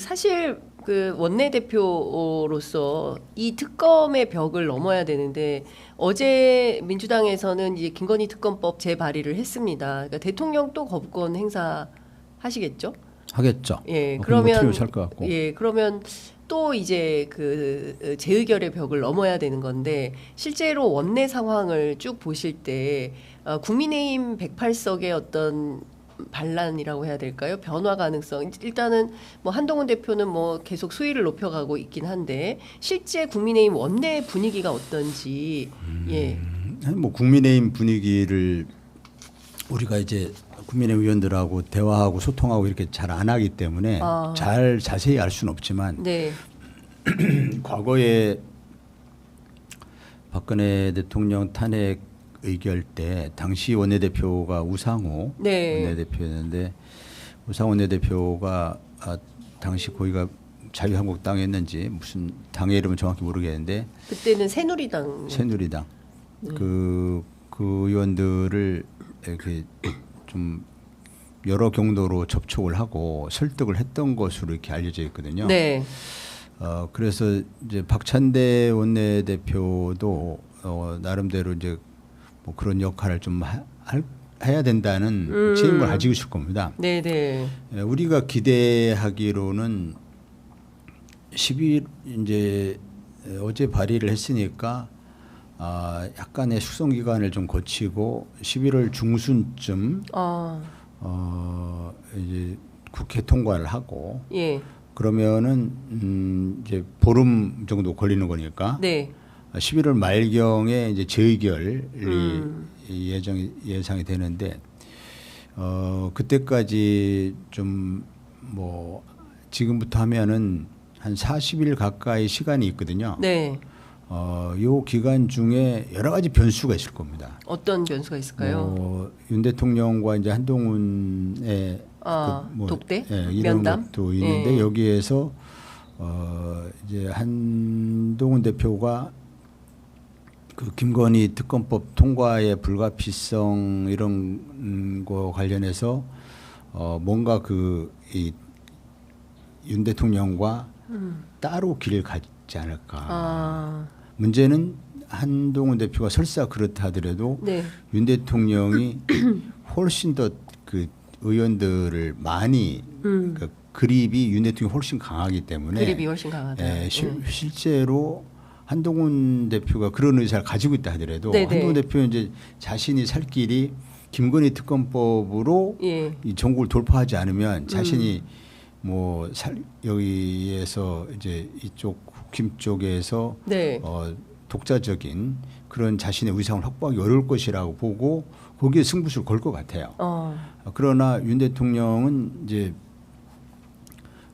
사실 그 원내대표로서 이 특검의 벽을 넘어야 되는데 어제 민주당에서는 이제 김건희 특검법 재발의를 했습니다. 그러니까 대통령 또 거부권 행사하시겠죠? 하겠죠. 예, 그러면 살 것 같고. 예, 그러면 또 이제 그 재의결의 벽을 넘어야 되는 건데 실제로 원내 상황을 쭉 보실 때 국민의힘 108석의 어떤 반란이라고 해야 될까요? 변화 가능성. 일단은 뭐 한동훈 대표는 뭐 계속 수위를 높여가고 있긴 한데 실제 국민의힘 원내 분위기가 어떤지. 예. 뭐 국민의힘 분위기를 우리가 이제 국민의힘 의원들하고 대화하고 소통하고 이렇게 잘 안 하기 때문에 잘 자세히 알 수는 없지만 네. 과거에 박근혜 대통령 탄핵 의결 때 당시 원내대표가 우상호 네. 원내대표였는데 우상호 원내대표가 당시 거기가 자유한국당이었는지 무슨 당의 이름은 정확히 모르겠는데 그때는 새누리당. 그 의원들을 이렇게 좀 여러 경로로 접촉을 하고 설득을 했던 것으로 이렇게 알려져 있거든요. 네. 그래서 이제 박찬대 원내대표도 나름대로 이제 뭐 그런 역할을 좀 해야 된다는 책임을 가지고 있을 겁니다. 네네. 우리가 기대하기로는 10일 이제 어제 발의를 했으니까 약간의 숙성 기간을 좀 거치고 11월 중순쯤 이제 국회 통과를 하고 예. 그러면은 이제 보름 정도 걸리는 거니까. 네. 11월 말경에 이제 재의결이 예상이 되는데 그때까지 좀 뭐 지금부터 하면은 한 40일 가까이 시간이 있거든요. 네. 요 기간 중에 여러 가지 변수가 있을 겁니다. 어떤 변수가 있을까요? 윤 대통령과 이제 한동훈의 독대, 이런 면담 것도 있는데 여기에서 이제 한동훈 대표가 그 김건희 특검법 통과의 불가피성 이런 거 관련해서 뭔가 윤 대통령과 따로 길을 가지 않을까. 문제는 한동훈 대표가 설사 그렇다 하더라도 네. 윤 대통령이 훨씬 더 그 의원들을 많이 그 그립이 윤 대통령이 훨씬 강하기 때문에 그립이 훨씬 강하다. 실제로 한동훈 대표가 그런 의사를 가지고 있다 하더라도 네네. 한동훈 대표는 이제 자신이 살 길이 김건희 특검법으로 이 전국을 돌파하지 않으면 자신이 뭐 여기에서 이제 이쪽 국힘 쪽에서 네. 독자적인 그런 자신의 의상을 확보하기 어려울 것이라고 보고 거기에 승부수를 걸 것 같아요. 그러나 윤 대통령은 이제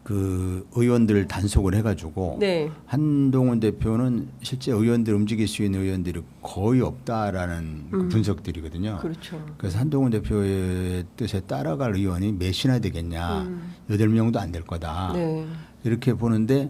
그 의원들 단속을 해가지고 네. 한동훈 대표는 실제 의원들 움직일 수 있는 의원들이 거의 없다라는 그 분석들이거든요. 그렇죠. 그래서 한동훈 대표의 뜻에 따라갈 의원이 몇이나 되겠냐. 8명도 안 될 거다. 네. 이렇게 보는데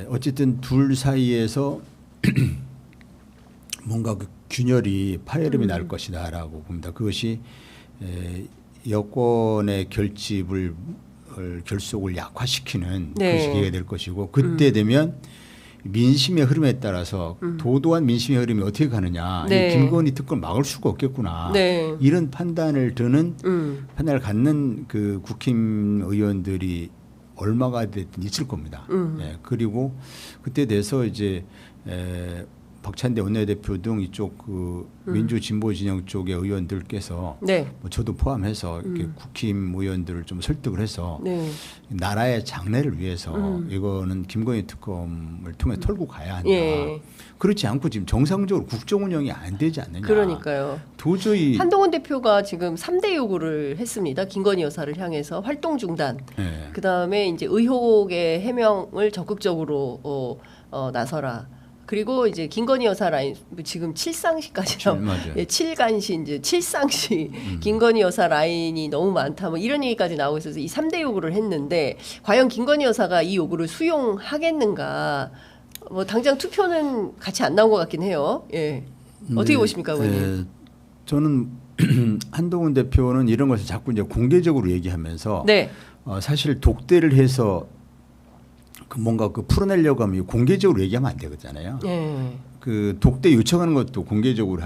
어쨌든 둘 사이에서 뭔가 그 균열이 파열음이 날 것이다라고 봅니다. 그것이 여권의 결속을 약화시키는 네. 그것이 기회가 될 것이고 그때 되면 민심의 흐름에 따라서 도도한 민심의 흐름이 어떻게 가느냐. 네. 이 김건희 특검을 막을 수가 없겠구나. 네. 이런 판단을 갖는 그 국힘 의원들이 얼마가 됐든 있을 겁니다. 그리고 그때 돼서 이제 박찬대 원내대표 등 이쪽 그 민주 진보 진영 쪽의 의원들께서 네. 뭐 저도 포함해서 이렇게 국힘 의원들을 좀 설득을 해서 네. 나라의 장래를 위해서 이거는 김건희 특검을 통해 털고 가야 한다. 예. 그렇지 않고 지금 정상적으로 국정 운영이 안 되지 않느냐. 그러니까요. 도저히 한동훈 대표가 지금 3대 요구를 했습니다. 김건희 여사를 향해서 활동 중단. 네. 그다음에 이제 의혹의 해명을 적극적으로 나서라. 그리고 이제 김건희 여사 라인 지금 칠상시까지요. 예, 칠간시 이제 칠상시 김건희 여사 라인이 너무 많다. 뭐 이런 얘기까지 나오고 있어서 이 3대 요구를 했는데 과연 김건희 여사가 이 요구를 수용하겠는가? 뭐 당장 투표는 같이 안 나온 것 같긴 해요. 예. 어떻게 보십니까, 의원님? 저는 한동훈 대표는 이런 것을 자꾸 이제 공개적으로 얘기하면서 네. 사실 독대를 해서 그 뭔가 그 풀어내려고 하면 공개적으로 얘기하면 안 되거든요. 그 독대 요청하는 것도 공개적으로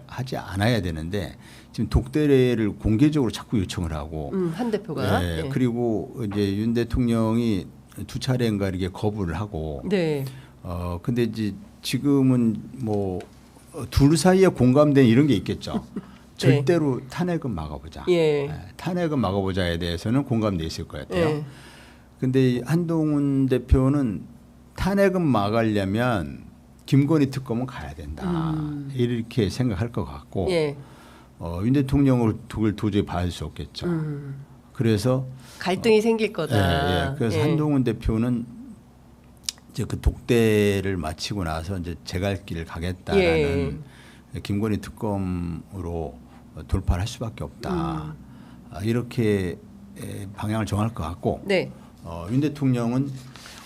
하지 않아야 되는데 지금 독대를 공개적으로 자꾸 요청을 하고 한 대표가 그리고 이제 윤 대통령이 2차례인가 이렇게 거부를 하고 근데 이제 지금은 뭐 둘 사이에 공감된 이런 게 있겠죠. 절대로 탄핵은 막아보자. 탄핵은 막아보자에 대해서는 공감돼 있을 것 같아요. 근데 한동훈 대표는 탄핵은 막으려면 김건희 특검은 가야 된다. 이렇게 생각할 것 같고 윤 대통령을 도저히 받을 수 없겠죠. 그래서 갈등이 생길 거다. 그래서 한동훈 대표는 이제 그 독대를 마치고 나서 이제 제 갈 길을 가겠다라는 김건희 특검으로 돌파를 할 수밖에 없다. 이렇게 방향을 정할 것 같고 윤 대통령은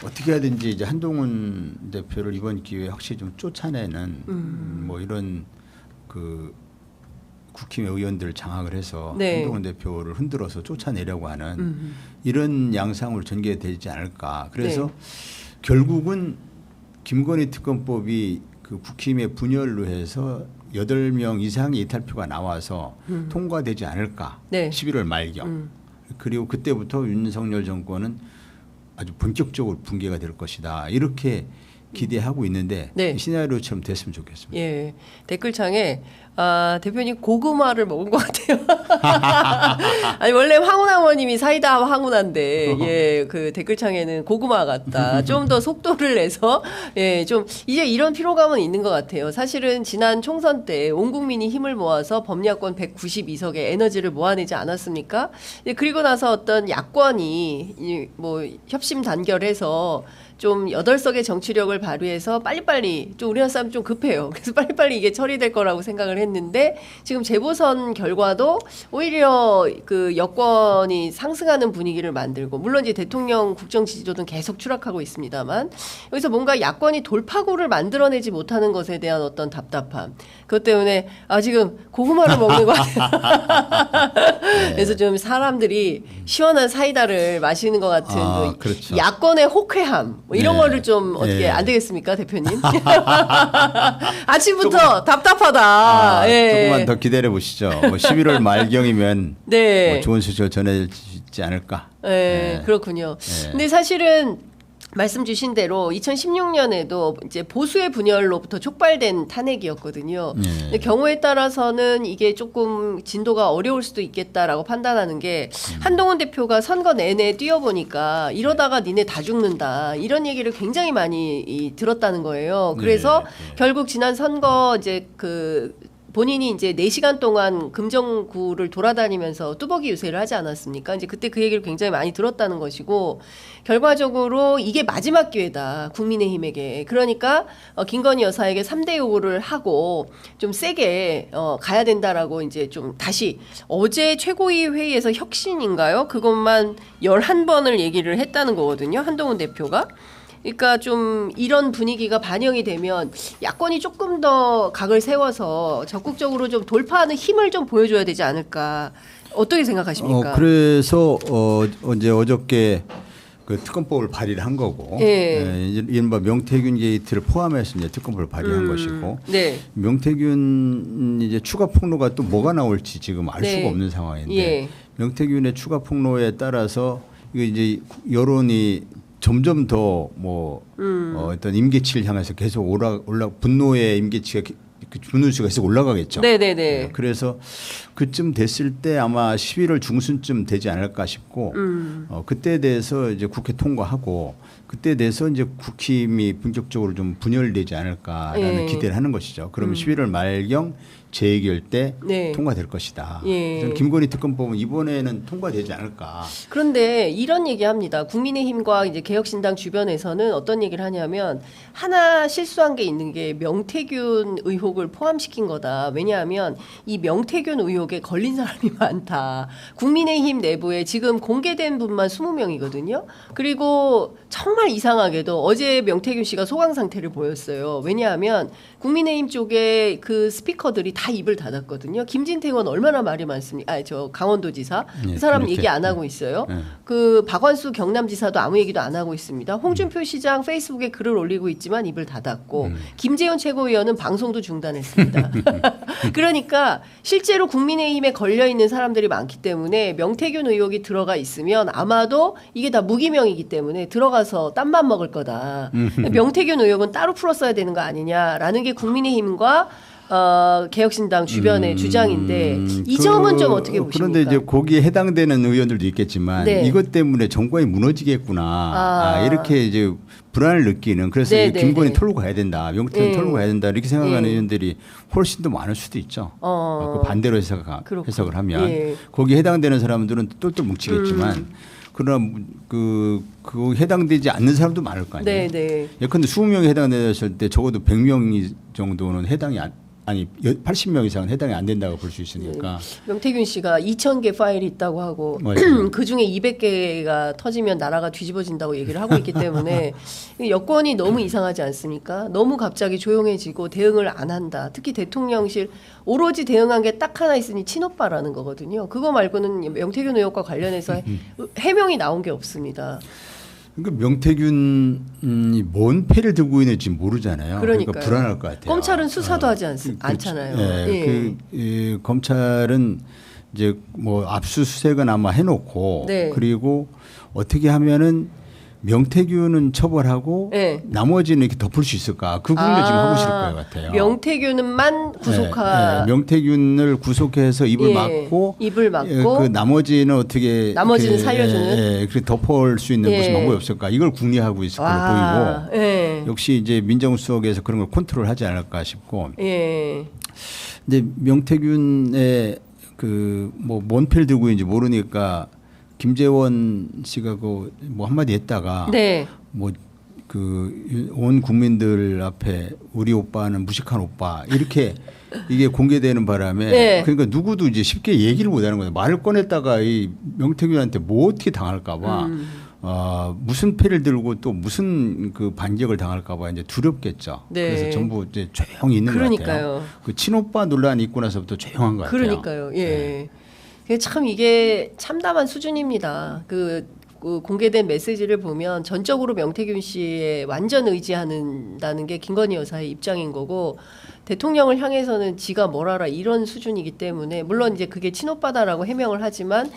어떻게 하든지 이제 한동훈 대표를 이번 기회에 확실히 좀 쫓아내는 뭐 이런 그 국힘 의원들 장악을 해서 한동훈 대표를 흔들어서 쫓아내려고 하는 이런 양상으로 전개되지 않을까. 그래서 결국은 김건희 특검법이 그 국힘의 분열로 해서 8명 이상의 이탈표가 나와서 통과되지 않을까. 11월 말경. 그리고 그때부터 윤석열 정권은 아주 본격적으로 붕괴가 될 것이다. 이렇게 기대하고 있는데 시나리오처럼 됐으면 좋겠습니다. 댓글창에 대표님 고구마를 먹은 것 같아요. 아니 원래 황운하모님이 사이다 황운한데 그 댓글창에는 고구마 같다. 좀 더 속도를 내서 좀 이제 이런 피로감은 있는 것 같아요. 사실은 지난 총선 때 온 국민이 힘을 모아서 범야권 192석의 에너지를 모아내지 않았습니까? 그리고 나서 어떤 야권이 뭐 협심 단결해서 좀 8석의 정치력을 발휘해서 빨리빨리 좀 우리나라 사람 좀 급해요. 그래서 빨리빨리 이게 처리될 거라고 생각을 했는데 지금 재보선 결과도 오히려 그 여권이 상승하는 분위기를 만들고 물론 이제 대통령 국정 지지도는 계속 추락하고 있습니다만 여기서 뭔가 야권이 돌파구를 만들어내지 못하는 것에 대한 어떤 답답함 그것 때문에 지금 고구마를 먹는 것 같아요. 그래서 좀 사람들이 시원한 사이다를 마시는 것 같은 그 야권의 호쾌함 뭐 이런 거를 좀 어떻게 안 되겠습니까, 대표님? 아침부터 답답하다. 조금만 더 기다려 보시죠. 뭐 11월 말경이면 뭐 좋은 소식을 전해지지 않을까. 그렇군요. 근데 사실은 말씀 주신 대로 2016년에도 이제 보수의 분열로부터 촉발된 탄핵이었거든요. 근데 경우에 따라서는 이게 조금 진도가 어려울 수도 있겠다라고 판단하는 게 한동훈 대표가 선거 내내 뛰어보니까 이러다가 니네 다 죽는다 이런 얘기를 굉장히 많이 들었다는 거예요. 그래서 결국 지난 선거 이제 그 본인이 이제 4시간 동안 금정구를 돌아다니면서 뚜벅이 유세를 하지 않았습니까? 이제 그때 그 얘기를 굉장히 많이 들었다는 것이고 결과적으로 이게 마지막 기회다. 국민의힘에게. 그러니까 김건희 여사에게 3대 요구를 하고 좀 세게 가야 된다라고 이제 좀 다시 어제 최고위 회의에서 혁신인가요? 그것만 11번을 얘기를 했다는 거거든요. 한동훈 대표가. 그러니까 좀 이런 분위기가 반영이 되면 야권이 조금 더 각을 세워서 적극적으로 좀 돌파하는 힘을 좀 보여줘야 되지 않을까. 어떻게 생각하십니까? 그래서 이제 어저께 그 특검법을 발의를 한 거고, 이른바 명태균 게이트를 포함해서 이제 특검법을 발의한 것이고, 명태균 이제 추가 폭로가 또 뭐가 나올지 지금 알 수가 없는 상황인데, 명태균의 추가 폭로에 따라서 이거 이제 여론이 점점 더 뭐 어떤 임계치를 향해서 계속 분노의 임계치가 분노수가 계속 올라가겠죠. 그래서 그쯤 됐을 때 아마 11월 중순쯤 되지 않을까 싶고 그때에 대해서 이제 국회 통과하고 그때에 대해서 이제 국힘이 본격적으로 좀 분열되지 않을까라는 기대를 하는 것이죠. 그러면 11월 말경 재의결 때 통과될 것이다. 저는 김건희 특검법은 이번에는 통과되지 않을까. 그런데 이런 얘기합니다. 국민의힘과 이제 개혁신당 주변에서는 어떤 얘기를 하냐면 하나 실수한 게 있는 게 명태균 의혹을 포함시킨 거다. 왜냐하면 이 명태균 의혹에 걸린 사람이 많다. 국민의힘 내부에 지금 공개된 분만 20명이거든요. 그리고 정말 이상하게도 어제 명태균 씨가 소강 상태를 보였어요. 왜냐하면 국민의힘 쪽에 그 스피커들이 다 다 입을 닫았거든요. 김진태 의원 얼마나 말이 많습니까? 저 강원도지사 네, 그 사람 그렇게. 얘기 안 하고 있어요. 네. 그 박완수 경남지사도 아무 얘기도 안 하고 있습니다. 홍준표 시장 페이스북에 글을 올리고 있지만 입을 닫았고 김재현 최고위원은 방송도 중단했습니다. 그러니까 실제로 국민의힘에 걸려 있는 사람들이 많기 때문에 명태균 의혹이 들어가 있으면 아마도 이게 다 무기명이기 때문에 들어가서 땀만 먹을 거다. 명태균 의혹은 따로 풀었어야 되는 거 아니냐라는 게 국민의힘과 개혁신당 주변의 주장인데 이 점은 좀 어떻게 보십니까? 그런데 이제 거기에 해당되는 의원들도 있겠지만 네. 이것 때문에 정권이 무너지겠구나 이렇게 이제 불안을 느끼는 그래서 네, 이제 김건희 네. 털고 가야 된다, 명태균 네. 털고 가야 된다 이렇게 생각하는 네. 의원들이 훨씬 더 많을 수도 있죠. 그 반대로 해석을 하면 예. 거기에 해당되는 사람들은 똘똘 뭉치겠지만. 그러나 그 해당되지 않는 사람도 많을 거 아니에요. 네. 예컨대 20명이 해당됐을 때 적어도 100명 정도는 해당이 아니 80명 이상은 해당이 안 된다고 볼 수 있으니까. 명태균 씨가 2,000개 파일이 있다고 하고 그 중에 200개가 터지면 나라가 뒤집어진다고 얘기를 하고 있기 때문에 여건이 너무 이상하지 않습니까? 너무 갑자기 조용해지고 대응을 안 한다. 특히 대통령실 오로지 대응한 게 딱 하나 있으니 친오빠라는 거거든요. 그거 말고는 명태균 의혹과 관련해서 해명이 나온 게 없습니다. 그러니까 명태균이 뭔 패를 들고 있는지 모르잖아요. 그러니까 불안할 것 같아요. 검찰은 수사도 하지 않잖아요. 네, 검찰은 이제 뭐 압수수색은 아마 해놓고 네. 그리고 어떻게 하면은 명태균은 처벌하고 네. 나머지는 이렇게 덮을 수 있을까? 그 부분도 지금 하고 싶을 것 같아요. 명태균만 구속하. 명태균을 구속해서 입을 막고 그 나머지는 어떻게 나머지는 살려주는. 그렇게 덮을 수 있는 무슨 방법이 없을까? 이걸 궁리하고 있을 걸로 보이고 역시 이제 민정수석에서 그런 걸 컨트롤하지 않을까 싶고. 근데 명태균의 그 뭐 뭔 패를 들고 있는지 모르니까. 김재원 씨가 그 뭐 한마디 했다가 뭐 그 온 국민들 앞에 우리 오빠는 무식한 오빠 이렇게 이게 공개되는 바람에 그러니까 누구도 이제 쉽게 얘기를 못 하는 거예요. 말을 꺼냈다가 이 명태균한테 뭐 어떻게 당할까 봐 무슨 패를 들고 또 무슨 그 반격을 당할까 봐 이제 두렵겠죠. 그래서 전부 이제 조용히 있는 것 같아요. 그 친오빠 논란이 있고 나서부터 조용한 것 같아요. 그러니까요. 참 이게 참담한 수준입니다. 그 공개된 메시지를 보면 전적으로 명태균 씨의 완전 의지한다는 게 김건희 여사의 입장인 거고 대통령을 향해서는 지가 뭘 알아 이런 수준이기 때문에 물론 이제 그게 친오빠다라고 해명을 하지만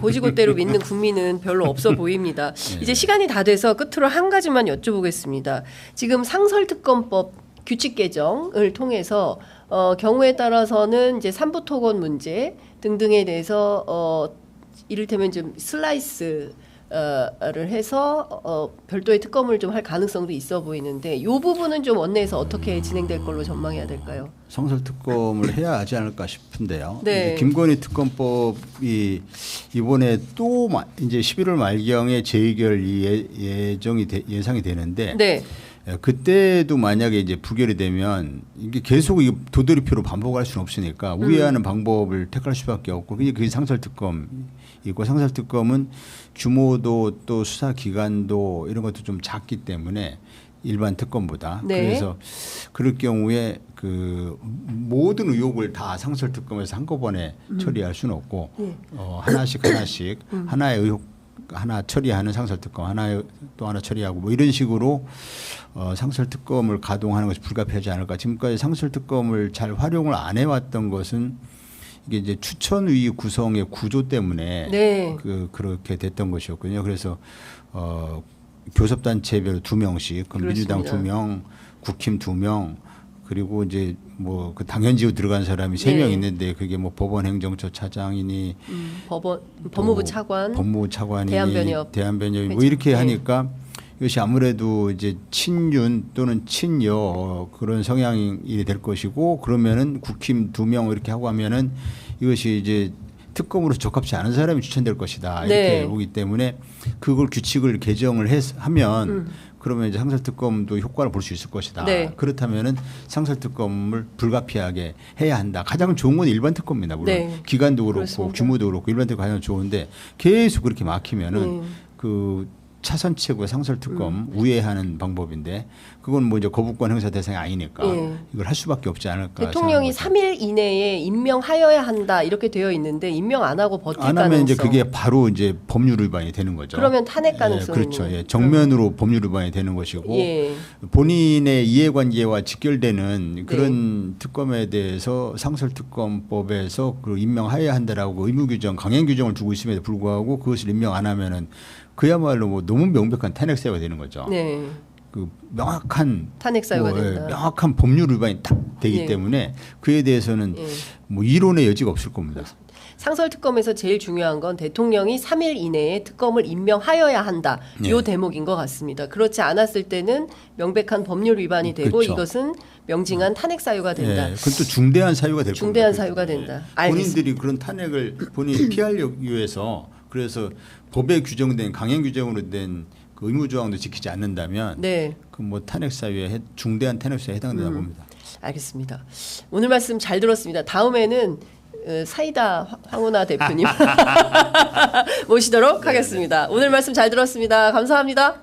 고지고대로 믿는 국민은 별로 없어 보입니다. 이제 시간이 다 돼서 끝으로 한 가지만 여쭤보겠습니다. 지금 상설특검법 규칙 개정을 통해서 경우에 따라서는 이제 산부토건 문제 등등에 대해서 이를테면 좀 슬라이스를 해서 별도의 특검을 좀 할 가능성도 있어 보이는데 이 부분은 좀 원내에서 어떻게 진행될 걸로 전망해야 될까요? 상설특검을 해야 하지 않을까 싶은데요. 네. 김건희 특검법이 이번에 또 이제 11월 말경에 재의결이 예상이 되는데. 네. 그때도 만약에 이제 부결이 되면 이게 계속 도돌이표로 반복할 수는 없으니까 우회하는 방법을 택할 수밖에 없고 그게 상설특검이고 상설특검은 규모도 또 수사 기간도 이런 것도 좀 작기 때문에 일반 특검보다 그래서 그럴 경우에 그 모든 의혹을 다 상설특검에서 한꺼번에 처리할 수는 없고 하나씩 하나의 의혹 하나 처리하는 상설특검 또 하나 처리하고 뭐 이런 식으로 상설특검을 가동하는 것이 불가피하지 않을까. 지금까지 상설특검을 잘 활용을 안 해왔던 것은 이게 이제 추천위 구성의 구조 때문에 그렇게 됐던 것이었거든요. 그래서 교섭단체별 2명씩 그럼 민주당 2명, 국힘 2명 그리고 이제 뭐 그 당연지로 들어간 사람이 3명 있는데 그게 뭐 법원행정처 차장이니 법무부 차관, 대한변협 뭐 이렇게 하니까 이것이 아무래도 이제 친윤 또는 친여 그런 성향이 될 것이고 그러면은 국힘 2명 이렇게 하고 하면은 이것이 이제 특검으로 적합치 않은 사람이 추천될 것이다 이렇게 보기 때문에 그걸 규칙을 개정을 하면 그러면 이제 상설특검도 효과를 볼 수 있을 것이다. 그렇다면은 상설특검을 불가피하게 해야 한다. 가장 좋은 건 일반 특검입니다. 물론 기간도 그렇고 규모도 그렇고 일반 특검 가장 좋은데 계속 그렇게 막히면은 그 차선책으로 상설특검 우회하는 방법인데 그건 뭐 이제 거부권 행사 대상이 아니니까 이걸 할 수밖에 없지 않을까. 대통령이 3일 이내에 임명하여야 한다 이렇게 되어 있는데 임명 안 하고 버틸 안 가능성. 하면 이제 그게 바로 이제 법률 위반이 되는 거죠. 그러면 탄핵 가능성이 그렇죠. 정면으로 법률 위반이 되는 것이고 본인의 이해관계와 직결되는 그런 특검에 대해서 상설특검법에서 그 임명하여야 한다라고 의무규정, 강행규정을 두고 있음에도 불구하고 그것을 임명 안 하면은 그야말로 뭐 너무 명백한 탄핵 사유가 되는 거죠. 네. 그 명확한 탄핵 사유가 된다. 명확한 법률 위반이 딱 되기 때문에 그에 대해서는 뭐 이론의 여지가 없을 겁니다. 상설특검에서 제일 중요한 건 대통령이 3일 이내에 특검을 임명하여야 한다. 이 대목인 것 같습니다. 그렇지 않았을 때는 명백한 법률 위반이 되고 그렇죠. 이것은 명징한 탄핵 사유가 된다. 그건 또 중대한 사유가 될 겁니다. 중대한 사유가 된다. 본인들이 그런 탄핵을 본인이 피하려기 위해서 그래서 법에 규정된 강행 규정으로 된 그 의무조항도 지키지 않는다면 그 뭐 탄핵 사유에 중대한 탄핵 사유에 해당된다고 봅니다. 알겠습니다. 오늘 말씀 잘 들었습니다. 다음에는 사이다 황운하 대표님 모시도록 하겠습니다. 오늘 말씀 잘 들었습니다. 감사합니다.